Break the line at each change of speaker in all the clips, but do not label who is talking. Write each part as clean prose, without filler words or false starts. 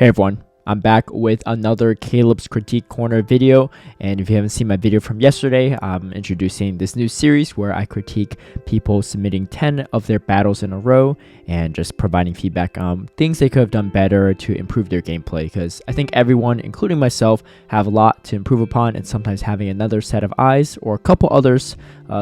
Hey everyone, I'm back with another Caleb's Critique Corner video, and if you haven't seen my video from yesterday, I'm introducing this new series where I critique people submitting 10 of their battles in a row and just providing feedback on things they could have done better to improve their gameplay, because I think everyone, including myself, have a lot to improve upon, and sometimes having another set of eyes or a couple others,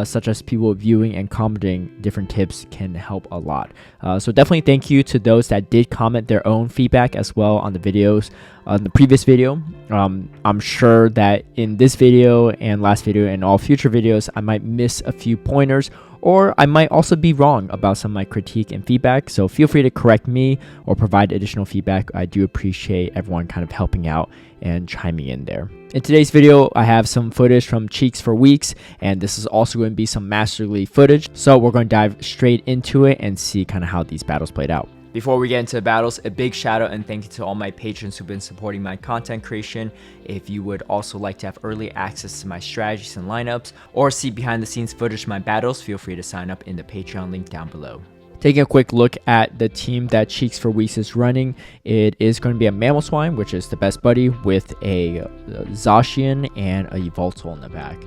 such as people viewing and commenting different tips, can help a lot. So definitely thank you to those that did comment their own feedback as well on the videos. The previous video. I'm sure that in this video and last video and all future videos, I might miss a few pointers, or I might also be wrong about some of my critique and feedback. So feel free to correct me or provide additional feedback. I do appreciate everyone kind of helping out and chiming in there. In today's video, I have some footage from Cheeks for Weeks, and this is also going to be some Master League footage. So we're going to dive straight into it and see kind of how these battles played out. Before we get into the battles, a big shout out and thank you to all my patrons who've been supporting my content creation. If you would also like to have early access to my strategies and lineups, or see behind the scenes footage of my battles, feel free to sign up in the Patreon link down below. Taking a quick look at the team that Cheeks for Weeks is running, it is going to be a Mamoswine, which is the best buddy, with a Zacian and a Yveltal in the back.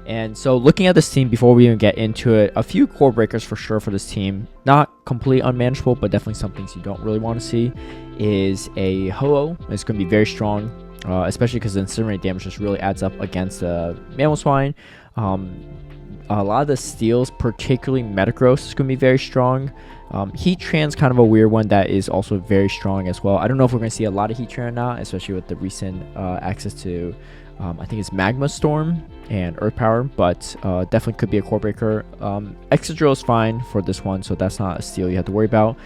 And so looking at this team before we even get into it, a few core breakers for sure for this team. Not completely unmanageable, but definitely some things you don't really want to see. Is a Ho-Oh. It's going to be very strong, especially because the incinerate damage just really adds up against the Mamoswine. A lot of the steals, particularly Metagross, is going to be very strong. Heatran's kind of a weird one that is also very strong as well. I don't know if we're going to see a lot of Heatran now, especially with the recent access to I think it's Magma Storm and Earth Power, but definitely could be a core breaker. Excadrill is fine for this one, so that's not a steal you have to worry about.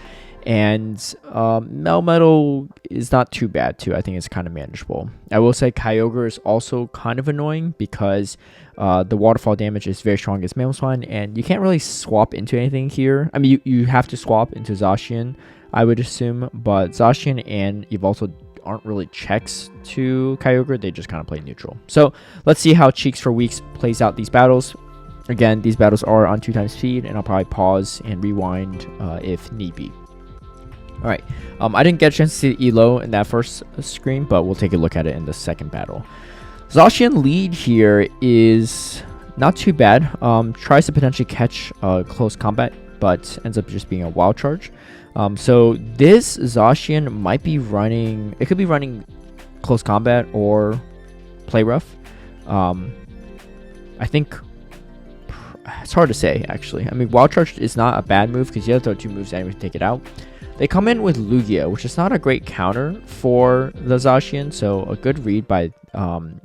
And Melmetal is not too bad too. I think it's kind of manageable. I will say Kyogre is also kind of annoying because the waterfall damage is very strong against Mamoswine, and you can't really swap into anything here. I mean, you have to swap into Zacian, I would assume, but Zacian and Yveltal aren't really checks to Kyogre. They just kind of play neutral. So let's see how Cheeks for Weeks plays out these battles. Again, these battles are on 2x speed, and I'll probably pause and rewind if need be. Alright, I didn't get a chance to see Elo in that first screen, but we'll take a look at it in the second battle. Zacian lead here is not too bad. Tries to potentially catch close combat, but ends up just being a wild charge. So this Zacian might be running, it could be running close combat or play rough. I think it's hard to say, actually. I mean, wild charge is not a bad move because you have to throw two moves anyway to take it out. They come in with Lugia, which is not a great counter for the Zacian, so a good read by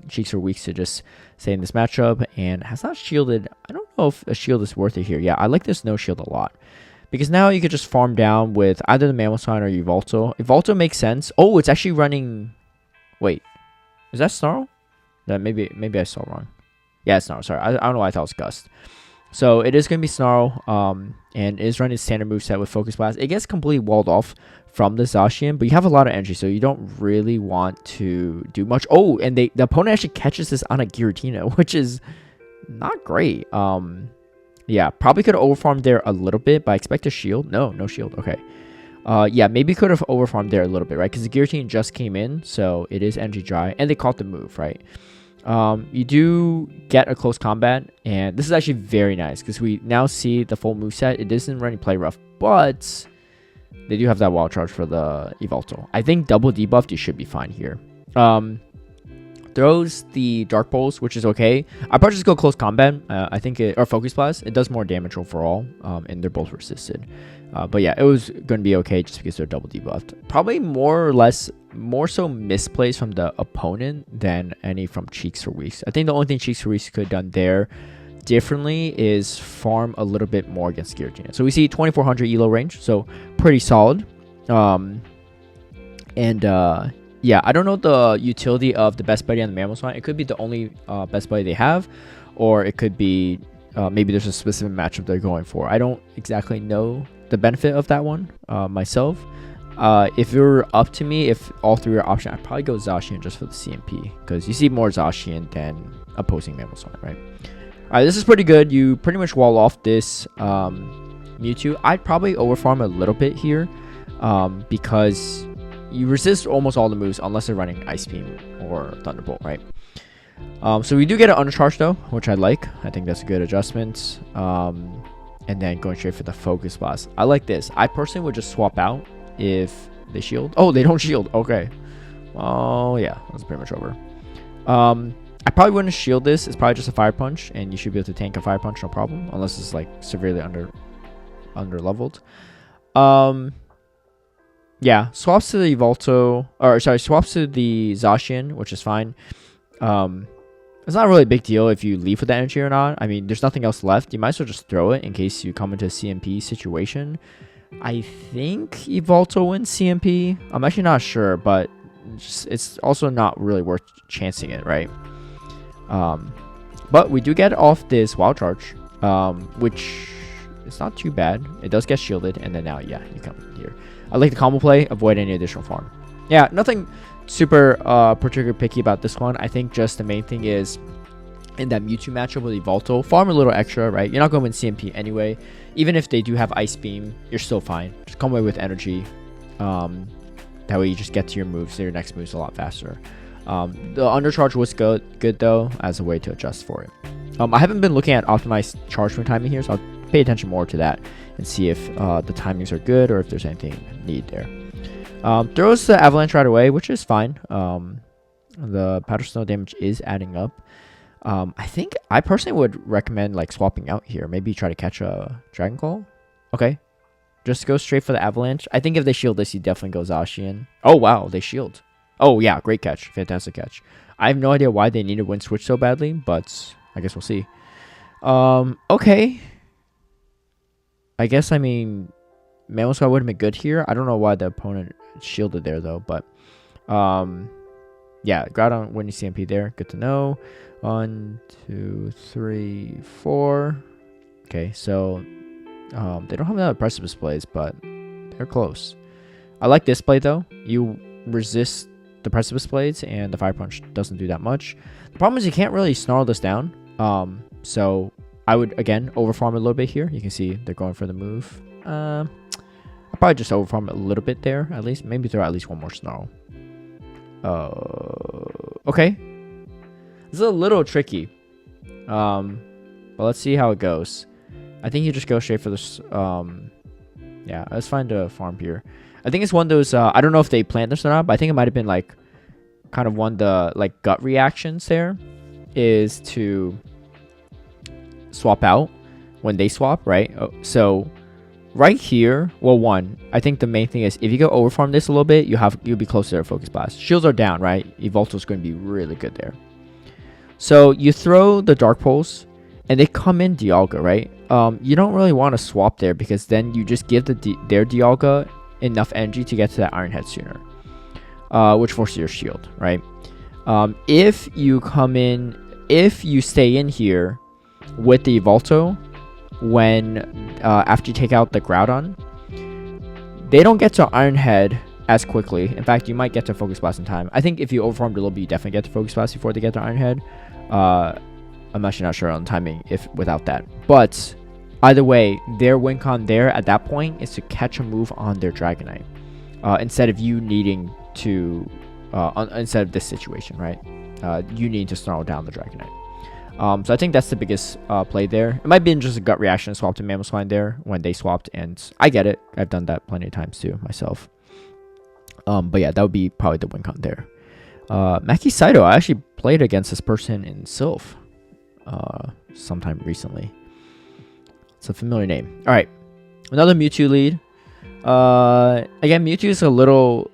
Cheeks for Weeks to just stay in this matchup, and has not shielded. I don't know if a shield is worth it here. Yeah, I like this no shield a lot, because now you could just farm down with either the Mamoswine or Yveltal. Yveltal makes sense. Oh, it's actually running. Wait, is that Snarl? That maybe I saw wrong. Yeah, it's Snarl. Sorry, I don't know why I thought it was Gust. So it is going to be Snarl, and it is running standard moveset with Focus Blast. It gets completely walled off from the Zacian, but you have a lot of energy, so you don't really want to do much. Oh, and the opponent actually catches this on a Giratina, which is not great. Yeah, probably could have overfarmed there a little bit, but I expect a shield. No shield. Okay. Yeah, maybe could have overfarmed there a little bit, right? Because the Giratina just came in, so it is energy dry, and they caught the move, right? You do get a close combat, and this is actually very nice because we now see the full moveset. It isn't running play rough, but they do have that wild charge for the Yveltal. I think double debuffed, you should be fine here. Throws the Dark Pulse, which is okay. I'd probably just go close combat. I think or Focus Blast. It does more damage overall, and they're both resisted. But yeah, it was going to be okay just because they're double debuffed. Probably more so misplays from the opponent than any from Cheeks for Weeks. I think the only thing Cheeks for Weeks could have done there differently is farm a little bit more against Giratina. So we see 2400 elo range, so pretty solid. Yeah, I don't know the utility of the best buddy on the Mamoswine. It could be the only best buddy they have, or it could be maybe there's a specific matchup they're going for. I don't exactly know the benefit of that one myself. If it were up to me, if all three are options, I'd probably go Zacian just for the CMP, because you see more Zacian than opposing Mamoswine, right? Alright, this is pretty good. You pretty much wall off this Mewtwo. I'd probably overfarm a little bit here because you resist almost all the moves unless they're running Ice Beam or Thunderbolt, right? So we do get an undercharge though, which I like. I think that's a good adjustment. And then going straight for the Focus Blast. I like this. I personally would just swap out if they shield. Oh, they don't shield. Okay. Oh yeah, that's pretty much over. I probably wouldn't shield this. It's probably just a Fire Punch, and you should be able to tank a Fire Punch, no problem, unless it's like severely under leveled. Yeah, swaps to the Yveltal, or sorry, swaps to the Zacian, which is fine. It's not really a big deal if you leave with the energy or not. I mean, there's nothing else left. You might as well just throw it in case you come into a CMP situation. I think Yveltal wins CMP. I'm actually not sure, but it's also not really worth chancing it, right? But we do get off this Wild Charge, which is not too bad. It does get shielded, and then now, yeah, you come here. I like the combo play, avoid any additional farm. Yeah, nothing super particularly picky about this one. I think just the main thing is in that Mewtwo matchup with Yveltal, farm a little extra, right? You're not going to win CMP anyway. Even if they do have Ice Beam, you're still fine. Just come away with energy. That way you just get to your moves, so your next move's a lot faster. The undercharge was good though, as a way to adjust for it. I haven't been looking at optimized charge move timing here, so I'll pay attention more to that and see if the timings are good or if there's anything need there. Throws the Avalanche right away, which is fine. The Powder Snow damage is adding up. I think I personally would recommend like swapping out here. Maybe try to catch a Dragon Claw. Okay. Just go straight for the Avalanche. I think if they shield this, you definitely go Zacian. Oh, wow. They shield. Oh, yeah. Great catch. Fantastic catch. I have no idea why they need to win Switch so badly, but I guess we'll see. Okay. I guess, I mean, Mamoswine would have been good here. I don't know why the opponent shielded there, though, but yeah, Groudon winning CMP there. Good to know. 1, 2, 3, 4. Okay, so they don't have another Precipice Blades, but they're close. I like this play, though. You resist the Precipice Blades, and the Fire Punch doesn't do that much. The problem is you can't really snarl this down. So I would, again, overfarm a little bit here. You can see they're going for the move. I'll probably just overfarm a little bit there, at least. Maybe throw at least one more snarl. Okay. This is a little tricky. But let's see how it goes. I think you just go straight for this. Yeah, let's find a farm here. I think it's one of those, I don't know if they planned this or not, but I think it might have been like kind of one of the like gut reactions there is to swap out when they swap, right? So right here, well, one, I think the main thing is if you go overfarm this a little bit, you'll be closer to Focus Blast. Shields are down, right? Yveltal's going to be really good there. So you throw the Dark Pulse, and they come in Dialga, right? You don't really want to swap there because then you just give their Dialga enough energy to get to that Iron Head sooner, which forces your shield, right? If you come in, if you stay in here with the Yveltal, when after you take out the Groudon, they don't get to Iron Head as quickly. In fact, you might get to Focus Blast in time. I think if you overfarmed a little bit, you definitely get to Focus Blast before they get to Iron Head. I'm actually not sure on timing if without that, but either way, their win con there at that point is to catch a move on their Dragonite, instead of you needing to, instead of this situation, right? You need to snarl down the Dragonite. So I think that's the biggest play there. It might be just a gut reaction to swap to Mamoswine there when they swapped, and I get it. I've done that plenty of times too myself. But yeah, that would be probably the win con there. Maki Saito, I actually played against this person in Sylph sometime recently. It's a familiar name. All right, another Mewtwo lead. Again, Mewtwo is a little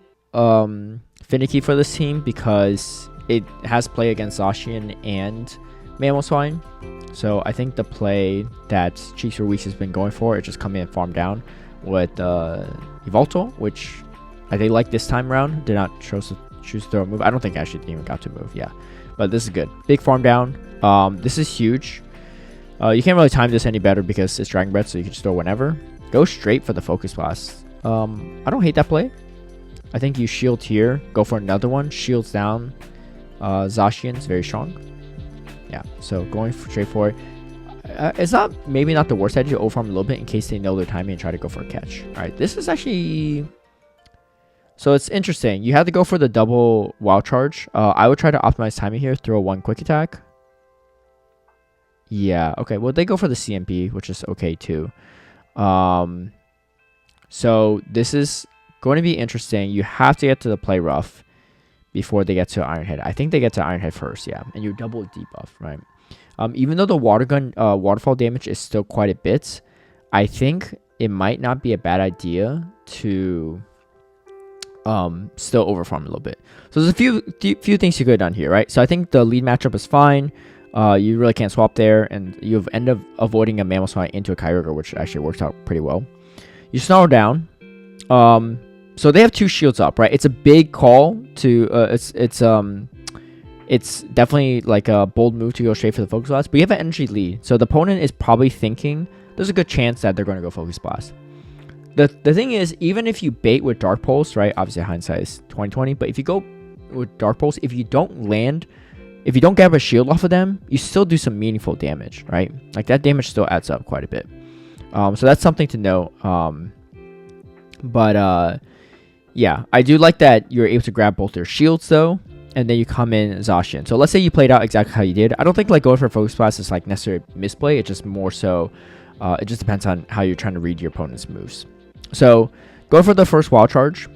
finicky for this team because it has play against Zacian and Mamoswine. So I think the play that cheeksforweeks1 has been going for is just come in and farm down with Yveltal, which I think like this time around did not choose to throw a move. I don't think I actually even got to move. Yeah, but this is good. Big farm down. This is huge. You can't really time this any better because it's Dragon Breath, so you can just throw whenever. Go straight for the Focus Blast. I don't hate that play. I think you shield here, go for another one, shields down. Zacian is very strong. Yeah, so going straight for it. It's maybe not the worst idea to overfarm a little bit in case they know their timing and try to go for a catch. All right, this is actually So it's interesting. You have to go for the double wild charge. I would try to optimize timing here. Throw one quick attack. Yeah, okay. Well, they go for the CMP, which is okay too. So this is going to be interesting. You have to get to the play rough before they get to Iron Head. I think they get to Iron Head first, yeah. And you double debuff, right? Even though the water gun waterfall damage is still quite a bit, I think it might not be a bad idea to still overfarm a little bit. So there's a few things you could have done here, right? So I think the lead matchup is fine. You really can't swap there, and you've ended up avoiding a Mammoth into a Kyogre, which actually works out pretty well. You snarl down. So they have 2 shields up, right? It's a big call to it's definitely like a bold move to go straight for the Focus Blast, but you have an energy lead, so the opponent is probably thinking there's a good chance that they're going to go Focus Blast. The thing is, even if you bait with Dark Pulse, right? Obviously hindsight is 2020, but if you go with Dark Pulse, if you don't grab a shield off of them, you still do some meaningful damage, right? Like that damage still adds up quite a bit. So that's something to note. Yeah, I do like that you're able to grab both their shields though, and then you come in Zacian. So let's say you played out exactly how you did. I don't think like going for Focus Blast is like necessarily misplay. It's just more so, it just depends on how you're trying to read your opponent's moves. So go for the first wild charge,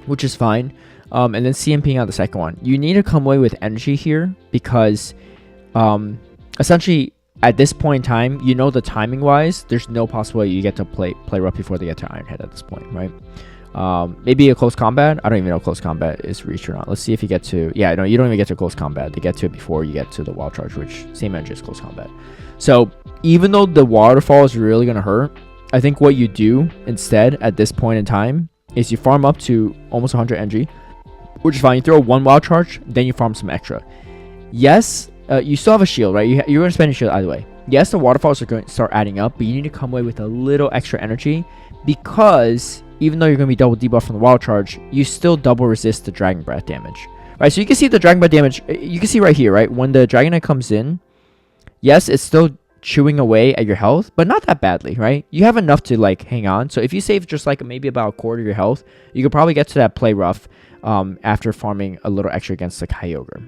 which is fine. And then CMPing out the second one. You need to come away with energy here because essentially at this point in time, you know the timing wise, there's no possibility you get to play rough before they get to Iron Head at this point, right? Maybe a close combat. I don't even know if close combat is reached or not. Let's see if you get to, yeah, no, you don't even get to close combat. They get to it before you get to the wild charge, which same energy as close combat. So even though the waterfall is really going to hurt, I think what you do instead at this point in time is you farm up to almost 100 energy, which is fine. You throw one wild charge, then you farm some extra. Yes, you still have a shield, right? You're going to spend your shield either way. Yes, the waterfalls are going to start adding up, but you need to come away with a little extra energy because even though you're going to be double debuff from the wild charge, you still double resist the Dragon Breath damage, right? So you can see the Dragon Breath damage. You can see right here, right? When the Dragonite comes in, yes, it's still chewing away at your health, but not that badly, right? You have enough to like hang on. So if you save just like maybe about a quarter of your health, you could probably get to that play rough after farming a little extra against the Kyogre.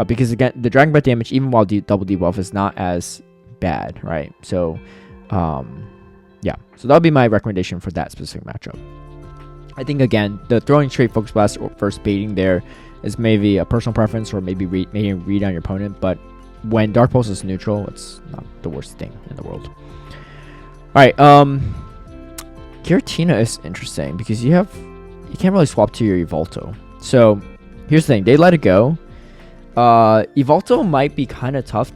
Because again, the Dragon Breath damage, even while double debuff, is not as bad, right? So, yeah. So that would be my recommendation for that specific matchup. I think again, the throwing straight Focus Blast or first baiting there is maybe a personal preference, or maybe read on your opponent. But when Dark Pulse is neutral, it's not the worst thing in the world. All right. Giratina is interesting because you can't really swap to your Evolto. So here's the thing: they let it go. Evolto might be kind of tough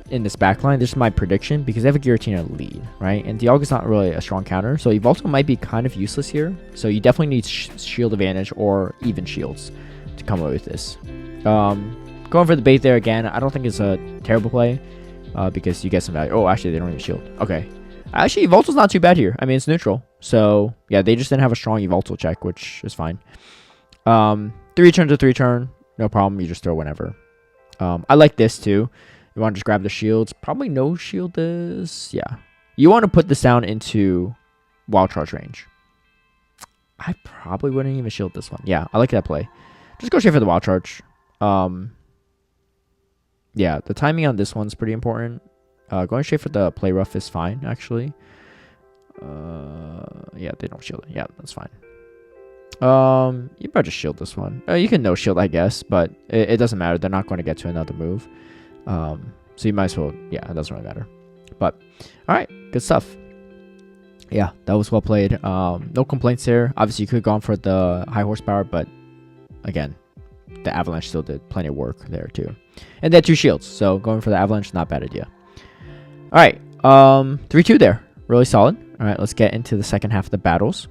in this backline. This is my prediction because they have a Giratina lead, right? And Dialga's not really a strong counter, so Evolto might be kind of useless here. So you definitely need shield advantage or even shields to come away with this. Going for the bait there again, I don't think it's a terrible play because you get some value. Oh, actually, they don't even shield. Okay. Actually, Evolto's not too bad here. I mean, it's neutral. So, yeah, they just didn't have a strong Evolto check, which is fine. 3 turn to 3 turn. No problem. You just throw whenever. I like this, too. You want to just grab the shields. Probably no shield this. Yeah. You want to put this down into Wild Charge range. I probably wouldn't even shield this one. Yeah, I like that play. Just go straight for the Wild Charge. Yeah, the timing on this one's pretty important. Going straight for the play rough is fine, actually. Yeah, they don't shield it. Yeah, that's fine. You better just shield this one. You can no shield, I guess, but it doesn't matter. They're not going to get to another move. So you might as well, yeah, it doesn't really matter. But, alright, good stuff. Yeah, that was well played. No complaints there. Obviously, you could have gone for the high horsepower, but again, the Avalanche still did plenty of work there too. And they had 2 shields, so going for the Avalanche, not a bad idea. Alright, 3-2 there. Really solid. Alright, let's get into the second half of the battles.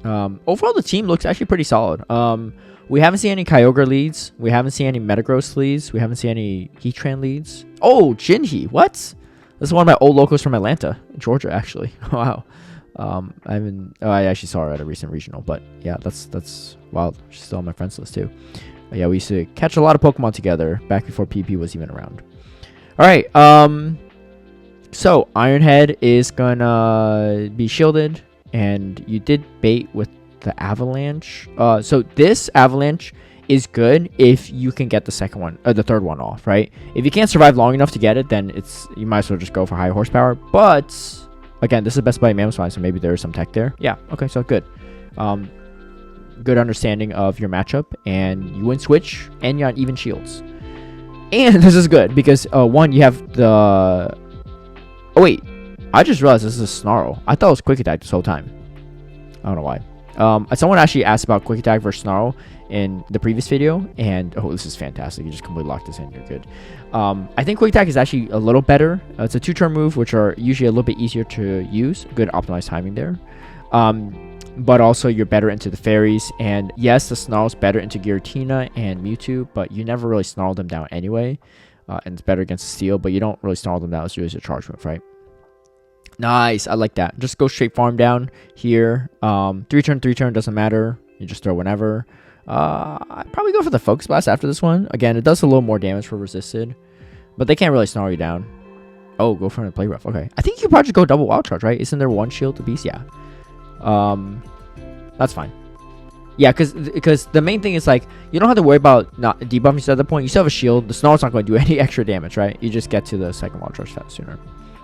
Overall, the team looks actually pretty solid. We haven't seen any Kyogre leads. We haven't seen any Metagross leads. We haven't seen any Heatran leads. Oh, Jinhee. What? This is one of my old locals from Atlanta, Georgia, actually. Wow. I actually saw her at a recent regional, but yeah, that's wild. She's still on my friends list too. Yeah, we used to catch a lot of Pokemon together back before PP was even around. All right. So Iron Head is gonna be shielded, and you did bait with the avalanche. So this avalanche is good if you can get the second one or the third one off, right? If you can't survive long enough to get it, then you might as well just go for high horsepower. But again, this is Best Buy Mammoth, so maybe there is some tech there. Yeah, okay, so good. Good understanding of your matchup, and you win switch, and you're on even shields. And this is good because one, you have the. Oh wait, I just realized this is a Snarl. I thought it was quick attack this whole time. I don't know why. Someone actually asked about quick attack versus Snarl in the previous video, and oh, this is fantastic. You just completely locked this in. You're good. I think quick attack is actually a little better. It's a 2-turn move, which are usually a little bit easier to use. Good optimized timing there. But also you're better into the fairies, and yes, the Snarl's better into Giratina and Mewtwo, but you never really snarl them down anyway. And it's better against Steel, but you don't really snarl them down as you use your charge move, right? Nice, I like that. Just go straight farm down here. 3-turn doesn't matter. You just throw whenever. I'd probably go for the Focus Blast after this one. Again, it does a little more damage for resisted, but they can't really snarl you down. Oh, go for a play rough. Okay, I think you could probably just go double wild charge, right? Isn't there one shield to beast? Yeah. That's fine. Yeah, because the main thing is like you don't have to worry about not debuffing at that point. You still have a shield. The Snarl's not going to do any extra damage, right? You just get to the second wild charge sooner.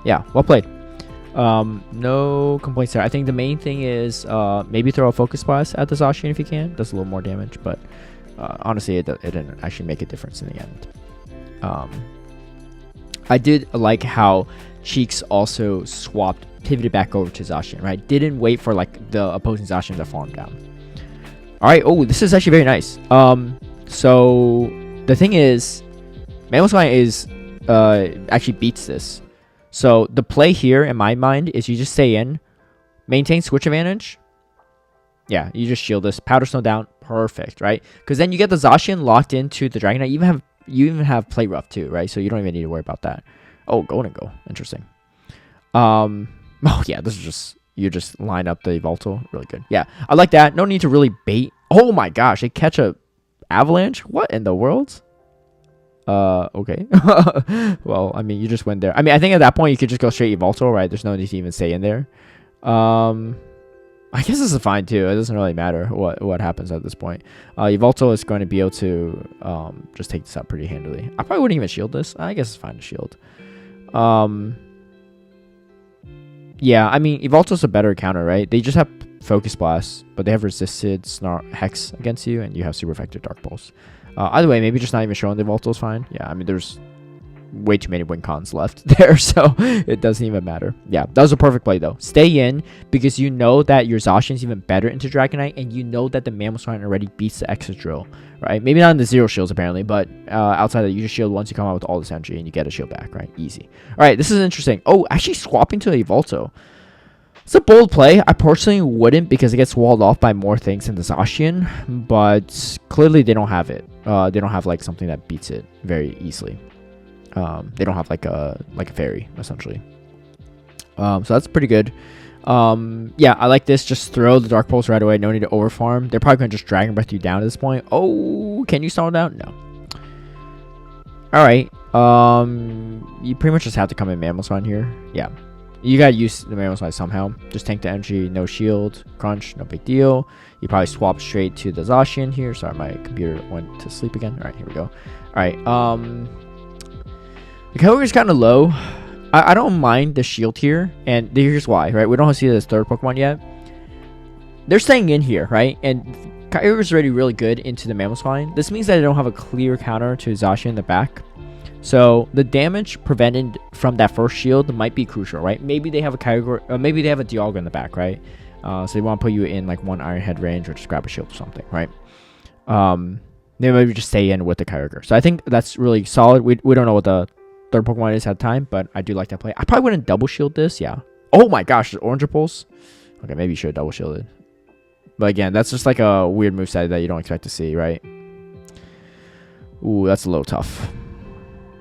Yeah, well played. No complaints there. I think the main thing is maybe throw a Focus Blast at the Zacian if you can. Does a little more damage, but honestly, it didn't actually make a difference in the end. I did like how Cheeks also pivoted back over to Zacian, right? Didn't wait for like the opposing Zacian to farm down. All right. Oh, this is actually very nice. So the thing is, Mamoswine is actually beats this. So the play here, in my mind, is you just stay in, maintain switch advantage. Yeah, you just shield this, Powder Snow down, perfect, right? Because then you get the Zacian locked into the Dragonite. You even have play rough too, right? So you don't even need to worry about that. Oh, Golden Go, interesting. Oh yeah, this is just you just line up the Yveltal, really good. Yeah, I like that. No need to really bait. Oh my gosh, they catch a avalanche. What in the world? Okay. Well, I mean, you just went there. I mean, I think at that point you could just go straight Yveltal, right? There's no need to even stay in there. I guess this is fine too. It doesn't really matter what happens at this point. Yveltal is going to be able to just take this out pretty handily. I probably wouldn't even shield this. I guess it's fine to shield. Yeah, I mean, Yveltal's a better counter, right? They just have Focus Blast, but they have resisted Hex against you, and you have super effective Dark Pulse. Either way, maybe just not even showing the Yveltal is fine. Yeah, I mean, there's way too many win cons left there, so it doesn't even matter. Yeah, that was a perfect play, though. Stay in, because you know that your Zacian is even better into Dragonite, and you know that the Mamoswine already beats the Excadrill, right? Maybe not in the 0 shields, apparently, but outside of that, you just shield once you come out with all this energy, and you get a shield back, right? Easy. All right, this is interesting. Oh, actually swapping to a Yveltal. It's a bold play. I personally wouldn't, because it gets walled off by more things in the Zacian, but clearly they don't have it. They don't have like something that beats it very easily. They don't have like a fairy, essentially. So that's pretty good. Yeah, I like this. Just throw the Dark Pulse right away. No need to overfarm. They're probably going to just Dragon Breath you down at this point. Oh, can you stall down? No. All right. You pretty much just have to come in Mamoswine here. Yeah. You gotta use the Mamoswine somehow. Just tank the energy, no shield, crunch, no big deal. You probably swap straight to the Zacian here. Sorry, my computer went to sleep again. All right, here we go. All right, the Kyogre is kind of low. I don't mind the shield here, and here's why, right? We don't see this third Pokemon yet. They're staying in here, right? And Kyogre is already really good into the Mamoswine. This means that they don't have a clear counter to Zacian in the back. So the damage prevented from that first shield might be crucial, right? Maybe they have a Kyogre, or maybe they have a Dialga in the back, right? So they want to put you in like one Iron Head range, or just grab a shield or something, right? They maybe just stay in with the Kyogre. So I think that's really solid. We don't know what the third Pokemon is at the time, but I do like that play. I probably wouldn't double shield this, yeah. Oh my gosh, Orange Pulse. Okay, maybe you should have double shielded. But again, that's just like a weird moveset that you don't expect to see, right? Ooh, that's a little tough.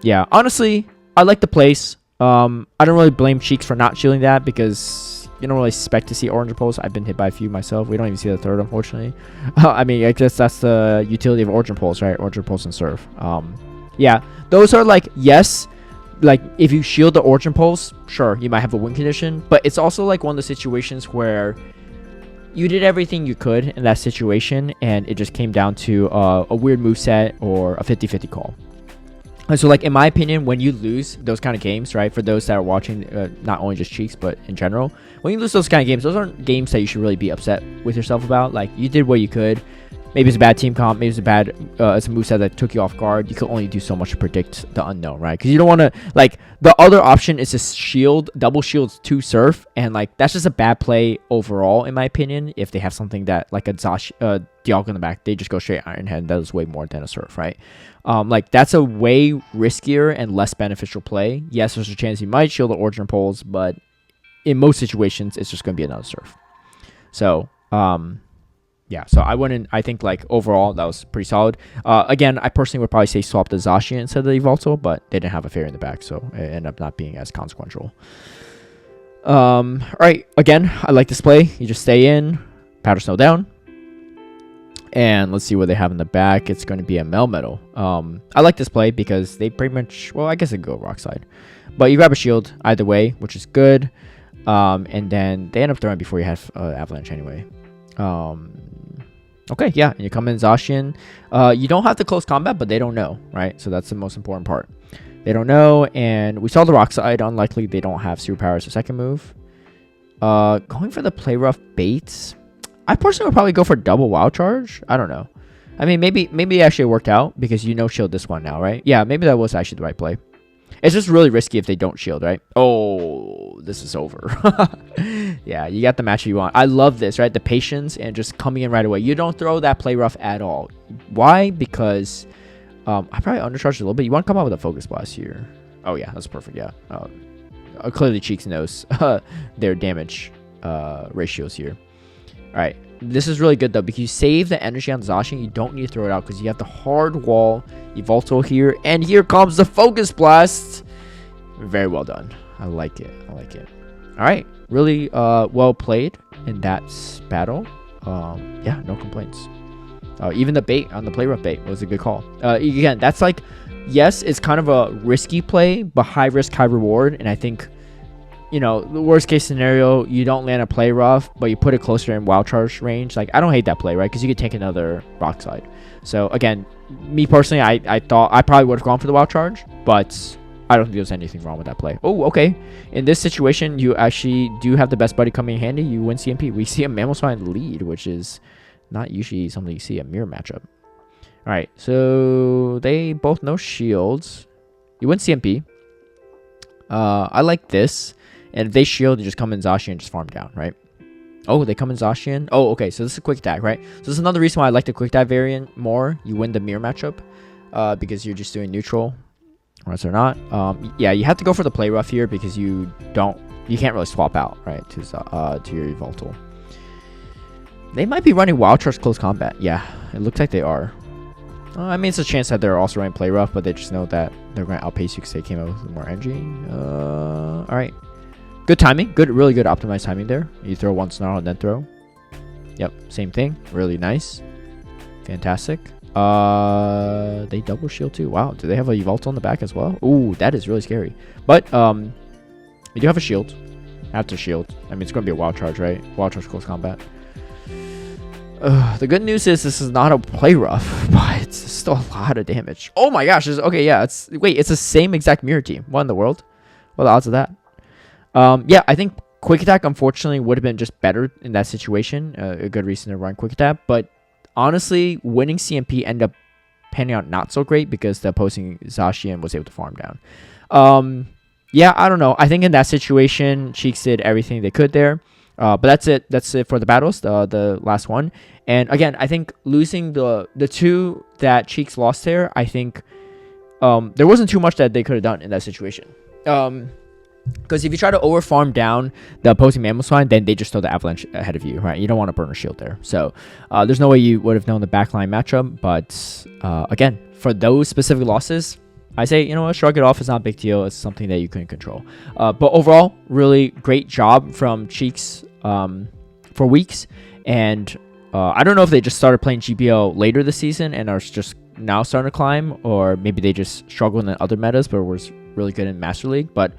Yeah, honestly, I like the place. I don't really blame Cheeks for not shielding that, because you don't really expect to see Orange Pulse. I've been hit by a few myself. We don't even see the third, unfortunately. I mean, I guess that's the utility of Orange Pulse, right? Orange Pulse and Surf. Yeah, those are like, yes, like if you shield the Orange Pulse, sure, you might have a win condition, but it's also like one of the situations where you did everything you could in that situation, and it just came down to a weird moveset or a 50-50 call. And so, like, in my opinion, when you lose those kind of games, right, for those that are watching, not only just Cheeks, but in general, when you lose those kind of games, those aren't games that you should really be upset with yourself about. Like, you did what you could. Maybe it's a bad team comp. Maybe it's a bad it's a moveset that took you off guard. You can only do so much to predict the unknown, right? Because you don't want to, like, the other option is to shield, double shields to surf. And, like, that's just a bad play overall, in my opinion. If they have something that, like, a Dialga in the back, they just go straight Iron Head. That is way more than a surf, right? Like, that's a way riskier and less beneficial play. Yes, there's a chance you might shield the Origin Poles, but in most situations, it's just going to be another surf. So, yeah, so I think, like, overall, that was pretty solid. Again, I personally would probably say swap the Zacian instead of the Yveltal, but they didn't have a fairy in the back, so it ended up not being as consequential. Alright, again, I like this play. You just stay in, Powder Snow down, and let's see what they have in the back. It's going to be a Melmetal. I like this play because they pretty much, well, I guess it could go Rock Slide. But you grab a shield either way, which is good. And then they end up throwing before you have Avalanche anyway. Okay, yeah, and you come in Zacian. You don't have to close combat, but they don't know, right? So that's the most important part. They don't know, and we saw the Rock Slide. Unlikely they don't have Superpower as a second move. Going for the Play Rough baits. I personally would probably go for double Wild Charge. I don't know. I mean, maybe it actually worked out because you shield this one now, right? Yeah, maybe that was actually the right play. It's just really risky if they don't shield, right? Oh, this is over. Yeah, you got the match you want. I love this, right? The patience and just coming in right away. You don't throw that play rough at all. Why? Because I probably undercharged a little bit. You want to come out with a Focus Blast here. Oh, yeah, that's perfect, yeah. Clearly, Cheeks knows their damage ratios here. All right, this is really good, though, because you save the energy on Zacian. You don't need to throw it out because you have the hard wall Yveltal here. And here comes the Focus Blast. Very well done. I like it. I like it. All right, really well played in that battle. Yeah, no complaints. Even the bait on the play rough bait was a good call. Again, that's like, yes, it's kind of a risky play, but high risk, high reward. And I think, you know, the worst case scenario, you don't land a play rough, but you put it closer in wild charge range. Like, I don't hate that play, right? Because you could take another Rock Slide. So again, me personally, I thought I probably would have gone for the wild charge, but I don't think there's anything wrong with that play. Oh, okay. In this situation, you actually do have the best buddy coming in handy. You win CMP. We see a Mamoswine lead, which is not usually something you see a mirror matchup. All right, so they both know shields. You win CMP. I like this. And if they shield, you just come in Zacian and just farm down, right? Oh, they come in Zacian. Oh, okay. So this is a quick attack, right? So this is another reason why I like the quick attack variant more. You win the mirror matchup because you're just doing neutral, right? Or not. Yeah, you have to go for the play rough here because you can't really swap out, right, to your Yveltal. They might be running Wild Charge close combat. Yeah, it looks like they are. I mean, it's a chance that they're also running play rough, but they just know that they're going to outpace you because they came out with more energy. All right. Good timing. Really good optimized timing there. You throw one Snarl and then throw. Yep, same thing. Really nice. Fantastic. They double shield too. Wow, do they have a Yveltal on the back as well? Ooh, that is really scary. But you do have a shield. After shield. I mean, it's going to be a Wild Charge, right? Wild Charge close combat. The good news is this is not a play rough, but it's still a lot of damage. Oh my gosh. Okay, yeah. It's the same exact mirror team. What in the world? What are the odds of that? Yeah, I think Quick Attack, unfortunately, would have been just better in that situation. A good reason to run Quick Attack. But honestly, winning CMP ended up panning out not so great because the opposing Zacian was able to farm down. Yeah, I don't know. I think in that situation, Cheeks did everything they could there. But that's it. That's it for the battles, the last one. And again, I think losing the two that Cheeks lost there, I think there wasn't too much that they could have done in that situation. Because if you try to over farm down the opposing Mamoswine, then they just throw the Avalanche ahead of you, right? You don't want to burn a shield there. So there's no way you would have known the backline matchup. But again, for those specific losses, I say, you know what, shrug it off. It's not a big deal. It's something that you couldn't control. But overall, really great job from Cheeks for weeks. And I don't know if they just started playing GPO later this season and are just now starting to climb, or maybe they just struggled in other metas but was really good in Master League. But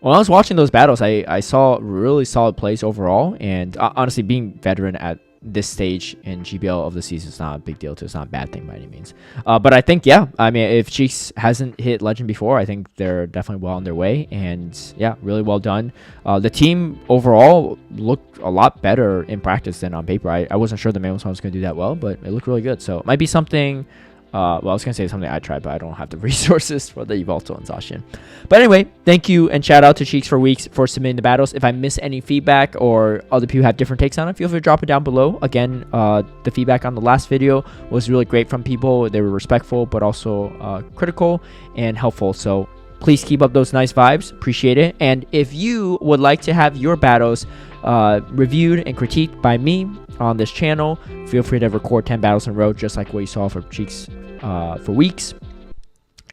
when I was watching those battles, I saw really solid plays overall. And honestly, being veteran at this stage in GBL of the season is not a big deal too. It's not a bad thing by any means. But I think, yeah, I mean, if Cheeks hasn't hit Legend before, I think they're definitely well on their way. And yeah, really well done. The team overall looked a lot better in practice than on paper. I wasn't sure the main one was going to do that well, but it looked really good. So it might be something. Well, I was going to say something I tried, but I don't have the resources for the Yveltal and Zacian. But anyway, thank you and shout out to Cheeks for Weeks for submitting the battles. If I miss any feedback or other people have different takes on it, feel free to drop it down below. Again, the feedback on the last video was really great from people. They were respectful, but also critical and helpful. So please keep up those nice vibes. Appreciate it. And if you would like to have your battles reviewed and critiqued by me on this channel, feel free to record 10 battles in a row, just like what you saw for Cheeks for Weeks,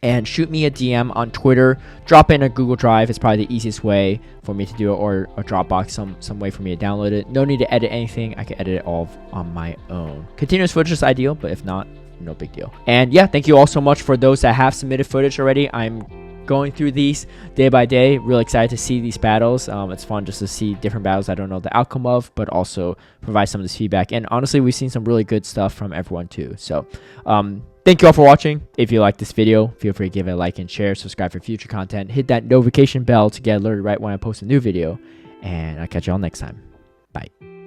and shoot me a DM on Twitter. Drop in a Google Drive. It's probably the easiest way for me to do it, or a Dropbox, some way for me to download it. No need to edit anything. I can edit it all on my own. Continuous footage is ideal, but if not, no big deal. And yeah, thank you all so much for those that have submitted footage already. I'm going through these day by day. Really excited to see these battles. It's fun just to see different battles I don't know the outcome of, but also provide some of this feedback. And honestly, we've seen some really good stuff from everyone too. So thank you all for watching. If you like this video, feel free to give it a like and share, subscribe for future content, hit that notification bell to get alerted right when I post a new video, and I'll catch you all next time. Bye.